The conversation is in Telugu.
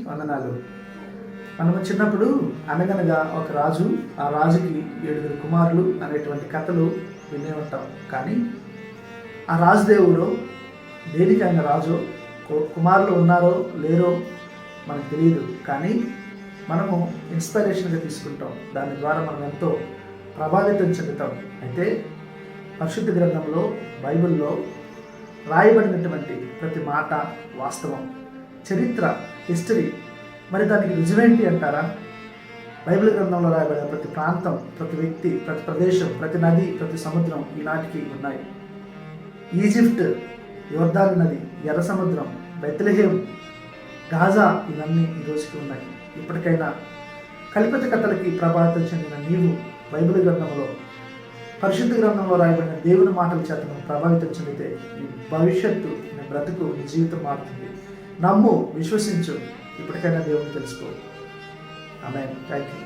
వందనాలు. మనము చిన్నప్పుడు అనగనగా ఒక రాజు, ఆ రాజుకి 7 కుమారులు అనేటువంటి కథలు వినే ఉంటాం. కానీ ఆ రాజుదేవుడు దేనికి ఆయన రాజు, కుమారులు ఉన్నారో లేరో మనకు తెలియదు. కానీ మనము ఇన్స్పిరేషన్గా తీసుకుంటాం. దాని ద్వారా మనం ఎంతో ప్రభావితం చెందుతాం. అయితే పరిశుద్ధ గ్రంథంలో, బైబిల్లో రాయబడినటువంటి ప్రతి మాట వాస్తవం, చరిత్ర, హిస్టరీ. మరి దానికి రుజువేంటి అంటారా? బైబిల్ గ్రంథంలో రాయబడిన ప్రతి ప్రాంతం, ప్రతి వ్యక్తి, ప్రతి ప్రదేశం, ప్రతి నది, ప్రతి సముద్రం ఈనాటికి ఉన్నాయి. ఈజిప్ట్, యోర్దాను నది, ఎర్ర సముద్రం, బెత్లెహేం, గాజా ఇవన్నీ ఈ రోజుకి ఉన్నాయి. ఇప్పటికైనా కల్పిత కథలకి ప్రభావితం చెందిన నీవు బైబిల్ గ్రంథంలో, పరిశుద్ధ గ్రంథంలో రాయబడిన దేవుని మాటల చేత ప్రభావితం చెందితే నీ భవిష్యత్తు, నీ బ్రతుకు, నీ జీవితం మారుతుంది. నమ్ము, విశ్వసించు. ఇప్పటికైనా దేవుని తెలుసుకో. ఆమేన్. Thank you.